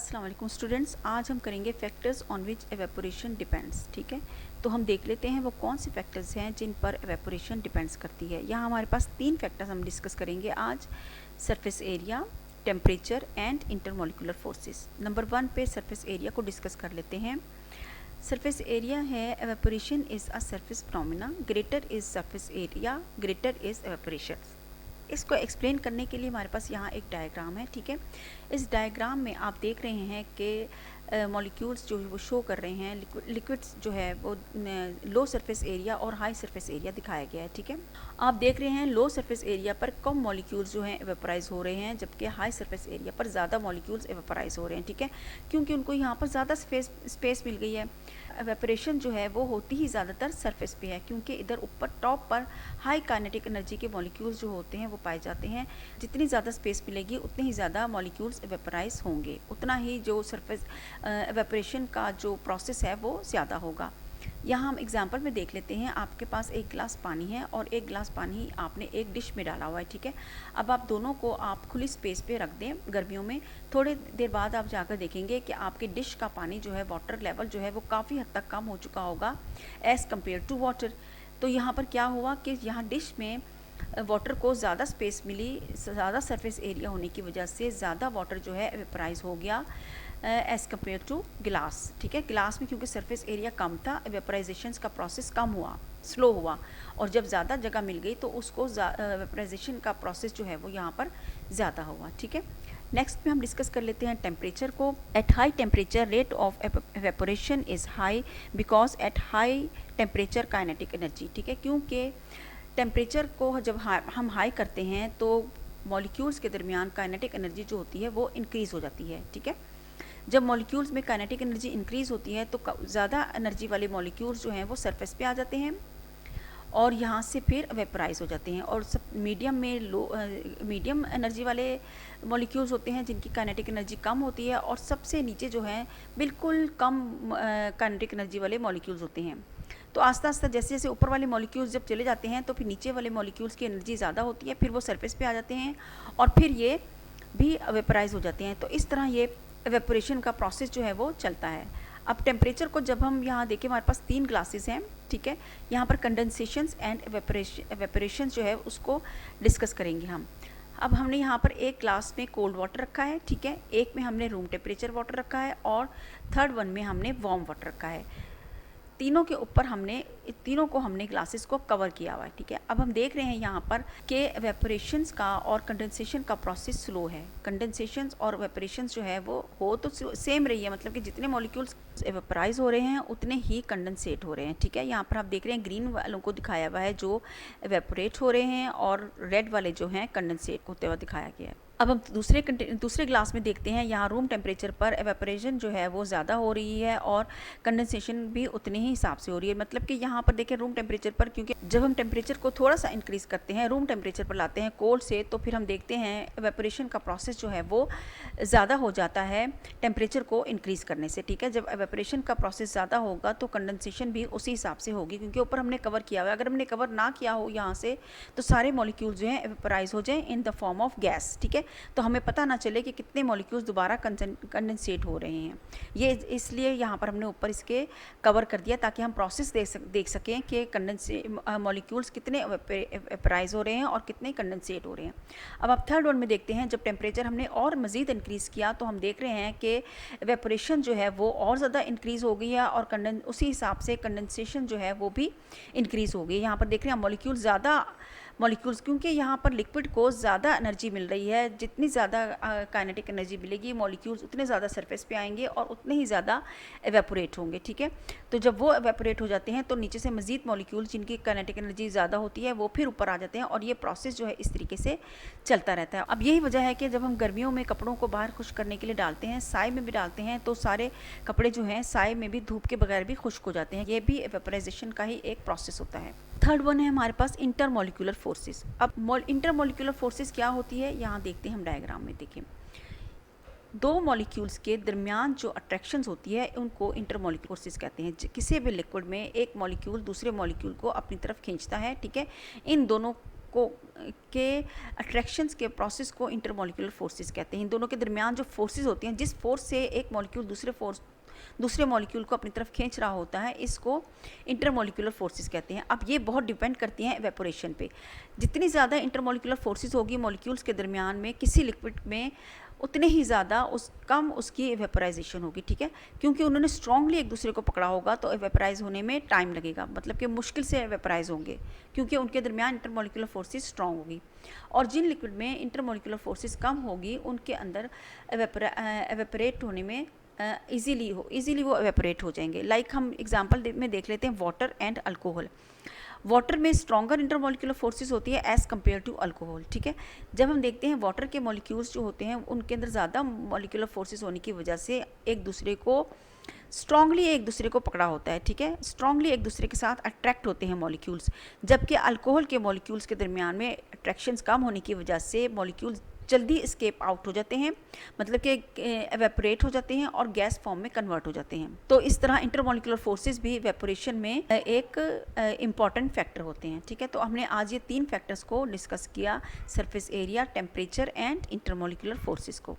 अस्सलाम वालेकुम स्टूडेंट्स, आज हम करेंगे factors on which evaporation depends. ठीक है, तो हम देख लेते हैं वो कौन से फैक्टर्स हैं जिन पर एवेपोरेशन डिपेंड्स करती है। यहाँ हमारे पास 3 फैक्टर्स हम डिस्कस करेंगे आज: surface area, temperature and intermolecular forces. Number 1 पे सरफेस एरिया को डिस्कस कर लेते हैं। सरफेस एरिया है evaporation is a surface phenomena, greater is surface area, greater is evaporation. इसको एक्सप्लेन करने के लिए हमारे पास यहाँ एक डायग्राम है। ठीक है, इस डायग्राम में आप देख रहे हैं कि मॉलिक्यूल्स जो वो शो कर रहे हैं, लिक्विड्स जो है वो लो सरफेस एरिया और हाई सरफेस एरिया दिखाया गया है। ठीक है, आप देख रहे हैं लो सरफेस एरिया पर कम मॉलिक्यूल्स जो हैं एवेपोराइज हो रहे हैं, जबकि हाई सरफेस एरिया पर ज़्यादा मॉलिक्यूल्स एवेपोराइज हो रहे हैं। ठीक है, क्योंकि उनको यहाँ पर ज़्यादा स्पेस मिल गई है। एवेपोरेशन जो है वो होती ही ज़्यादातर सरफेस पे है, क्योंकि इधर ऊपर टॉप पर हाई काइनेटिक एनर्जी के मॉलिक्यूल्स जो होते हैं वो पाए जाते हैं। जितनी ज़्यादा स्पेस मिलेगी उतनी ही ज़्यादा मॉलिक्यूल्स एवेपोराइज होंगे, उतना ही जो सरफेस एवेपोरेशन का जो प्रोसेस है वो ज़्यादा होगा। यहाँ हम एग्जांपल में देख लेते हैं। आपके पास एक गिलास पानी है और एक गिलास पानी आपने एक डिश में डाला हुआ है। ठीक है, अब आप दोनों को आप खुली स्पेस पे रख दें गर्मियों में, थोड़ी देर बाद आप जाकर देखेंगे कि आपके डिश का पानी जो है, वाटर लेवल जो है वो काफ़ी हद तक कम हो चुका होगा एज़ कम्पेयर टू वाटर। तो यहाँ पर क्या हुआ कि यहाँ डिश में वाटर को ज़्यादा स्पेस मिली, ज़्यादा सरफेस एरिया होने की वजह से ज़्यादा वाटर जो है एवेपोराइज हो गया एज़ कम्पेयर टू गिलास। ठीक है, गिलास में क्योंकि सरफेस एरिया कम था, एवेपोराइजेशन का प्रोसेस कम हुआ, स्लो हुआ, और जब ज़्यादा जगह मिल गई तो उसको एवेपोराइजेशन का प्रोसेस जो है वो यहाँ पर ज़्यादा हुआ। ठीक है, नेक्स्ट में हम डिस्कस कर लेते हैं टेम्परेचर को। At high temperature rate of evaporation is high because at high temperature kinetic energy. ठीक है, क्योंकि टेम्परेचर को जब हम हाई करते हैं तो मॉलिक्यूल्स के दरमियान काइनेटिक एनर्जी जो होती है वो इंक्रीज़ हो जाती है। ठीक है, जब मॉलिक्यूल्स में काइनेटिक एनर्जी इंक्रीज़ होती है तो ज़्यादा एनर्जी वाले मॉलिक्यूल्स जो हैं वो सरफेस पे आ जाते हैं और यहाँ से फिर वेपराइज हो जाते हैं, और सब मीडियम एनर्जी वाले मॉलिक्यूल्स होते हैं जिनकी काइनेटिक एनर्जी कम होती है, और सबसे नीचे जो है बिल्कुल कम काइनेटिक एनर्जी वाले मॉलिक्यूल्स होते हैं। तो आस्ता आस्ता जैसे जैसे ऊपर वाले मॉलिक्यूल्स जब चले जाते हैं तो फिर नीचे वाले मॉलिक्यूल्स की एनर्जी ज़्यादा होती है, फिर वो सरफेस पे आ जाते हैं और फिर ये भी वेपराइज हो जाते हैं। तो इस तरह ये एवेपोरेशन का प्रोसेस जो है वो चलता है। अब टेम्परेचर को जब हम यहाँ देखें, हमारे पास 3 ग्लासेस हैं। ठीक है, यहाँ पर कंडेंसेशंस एंड एवेपोरेशन जो है उसको डिस्कस करेंगे हम। अब हमने यहाँ पर एक ग्लास में कोल्ड वाटर रखा है। ठीक है, एक में हमने रूम टेम्परेचर वाटर रखा है और थर्ड वन में हमने वार्म वाटर रखा है। तीनों के ऊपर तीनों को हमने ग्लासेस को कवर किया हुआ है। ठीक है, अब हम देख रहे हैं यहाँ पर कि एवेपोरेशंस का और कंडेंसेशन का प्रोसेस स्लो है। कंडेंसेशंस और एवेपोरेशंस जो है वो हो तो सेम रही है, मतलब कि जितने मॉलिक्यूल्स एवेपोराइज हो रहे हैं उतने ही कंडेंसेट हो रहे हैं। ठीक है, यहाँ पर आप देख रहे हैं ग्रीन वालों को दिखाया हुआ है जो एवेपोरेट हो रहे हैं और रेड वाले जो हैं कंडेंसेट होते हुए दिखाया गया है। अब हम दूसरे ग्लास में देखते हैं। यहाँ रूम टेम्परेचर पर एवेपोरेशन जो है वो ज़्यादा हो रही है और कंडेंसेशन भी उतने ही हिसाब से हो रही है। मतलब कि यहाँ पर देखें रूम टेम्परेचर पर, क्योंकि जब हम टेम्परेचर को थोड़ा सा इंक्रीज़ करते हैं, रूम टेम्परेचर पर लाते हैं कोल्ड से, तो फिर हम देखते हैं एवेपोरेशन का प्रोसेस जो है वो ज़्यादा हो जाता है टेम्परेचर को इंक्रीज़ करने से। ठीक है, जब एवेपोरेशन का प्रोसेस ज़्यादा होगा तो कंडेंसेशन भी उसी हिसाब से होगी, क्योंकि ऊपर हमने कवर किया हुआ है। अगर हमने कवर ना किया हो यहाँ से तो सारे मॉलिक्यूल्स जो हैं एवेपोराइज हो जाएँ in the form of gas. ठीक है, तो हमें पता ना चले कि कितने मॉलिक्यूल्स दोबारा कंडेंसेट हो रहे हैं। ये इसलिए यहाँ पर हमने ऊपर इसके कवर कर दिया ताकि हम प्रोसेस देख सकें कि मॉलिक्यूल्स कितने एवेपोराइज हो रहे हैं और कितने कंडेंसेट हो रहे हैं। अब आप थर्ड वन में देखते हैं, जब टेम्परेचर हमने और मज़ीद इंक्रीज़ किया तो हम देख रहे हैं कि एवेपोरेशन जो है वो और ज़्यादा इंक्रीज़ हो गई है और उसी हिसाब से कंडेंसेशन जो है वो भी इंक्रीज़ हो गई है। यहाँ पर देख रहे हैं मॉलिक्यूल्स क्योंकि यहाँ पर लिक्विड को ज़्यादा एनर्जी मिल रही है, जितनी ज़्यादा काइनेटिक एनर्जी मिलेगी मॉलिक्यूल्स उतने ज़्यादा सरफेस पे आएंगे और उतने ही ज़्यादा एवेपोरेट होंगे। ठीक है, तो जब वो एवेपोरेट हो जाते हैं तो नीचे से मज़ीद मॉलिक्यूल्स जिनकी काइनेटिक एनर्जी ज़्यादा होती है वो फिर ऊपर आ जाते हैं और ये प्रोसेस जो है इस तरीके से चलता रहता है। अब यही वजह है कि जब हम गर्मियों में कपड़ों को बाहर खुश्क करने के लिए डालते हैं, साए में भी डालते हैं, तो सारे कपड़े जो हैं साए में भी धूप के बगैर भी खुश्क हो जाते हैं। ये भी एवेपोराइजेशन का ही एक प्रोसेस होता है। थर्ड वन है हमारे पास इंटरमोलिकुलर फोर्सेस। अब इंटरमोलिकुलर फोर्सेस क्या होती है यहाँ देखते हैं हम डायग्राम में। देखिए, दो मॉलिक्यूल्स के दरमियान जो अट्रैक्शंस होती है उनको इंटरमोलिकुलर फोर्सेस कहते हैं। किसी भी लिक्विड में एक मॉलिक्यूल दूसरे मॉलिक्यूल को अपनी तरफ खींचता है। ठीक है, इन दोनों को के अट्रैक्शंस के प्रोसेस को इंटरमॉलिक्यूलर फोर्सेस कहते हैं। इन दोनों के दरमियान जो फोर्सेस होती हैं, जिस फोर्स से एक मॉलिक्यूल दूसरे मॉलिक्यूल को अपनी तरफ खींच रहा होता है, इसको इंटरमॉलिक्यूलर फोर्सेस कहते हैं। अब ये बहुत डिपेंड करती हैं एवेपोरेशन पे। जितनी ज़्यादा इंटरमॉलिक्यूलर फोर्सेस होगी मॉलिक्यूल्स के दरमियान में किसी लिक्विड में, उतने ही ज़्यादा कम उसकी वेपराइजेशन होगी, ठीक है। क्योंकि उन्होंने स्ट्रांगली एक दूसरे को पकड़ा होगा तो वेपराइज होने में टाइम लगेगा, मतलब कि मुश्किल से वेपराइज होंगे क्योंकि उनके दरमियान इंटरमॉलिक्यूलर फोर्सेस स्ट्रांग होगी। और जिन लिक्विड में इंटरमॉलिक्यूलर फोर्सेस कम होगी उनके अंदर एवेपरेट होने में इजीली वो एवेपरेट हो जाएंगे। लाइक हम एग्जांपल में देख लेते हैं वाटर एंड अल्कोहल। वाटर में स्ट्रॉन्गर इंटरमॉलिक्यूलर फोर्सेस होती है एज़ कम्पेयर टू अल्कोहल, ठीक है। जब हम देखते हैं वाटर के मॉलिक्यूल्स जो होते हैं उनके अंदर ज़्यादा मॉलिक्यूलर फोर्सेस होने की वजह से एक दूसरे को स्ट्रांगली एक दूसरे को पकड़ा होता है, ठीक है। स्ट्रांगली एक दूसरे के साथ अट्रैक्ट होते हैं मॉलिक्यूल्स, जबकि अल्कोहल के मॉलिक्यूल्स के दरमियान में अट्रैक्शंस कम होने की वजह से मॉलिक्यूल्स जल्दी एस्केप आउट हो जाते हैं, मतलब कि एवेपोरेट हो जाते हैं और गैस फॉर्म में कन्वर्ट हो जाते हैं। तो इस तरह इंटरमॉलिक्यूलर फोर्सेस भी एवेपोरेशन में एक इम्पॉर्टेंट फैक्टर होते हैं, ठीक है। तो हमने आज ये 3 फैक्टर्स को डिस्कस किया, surface area, temperature and intermolecular forces को।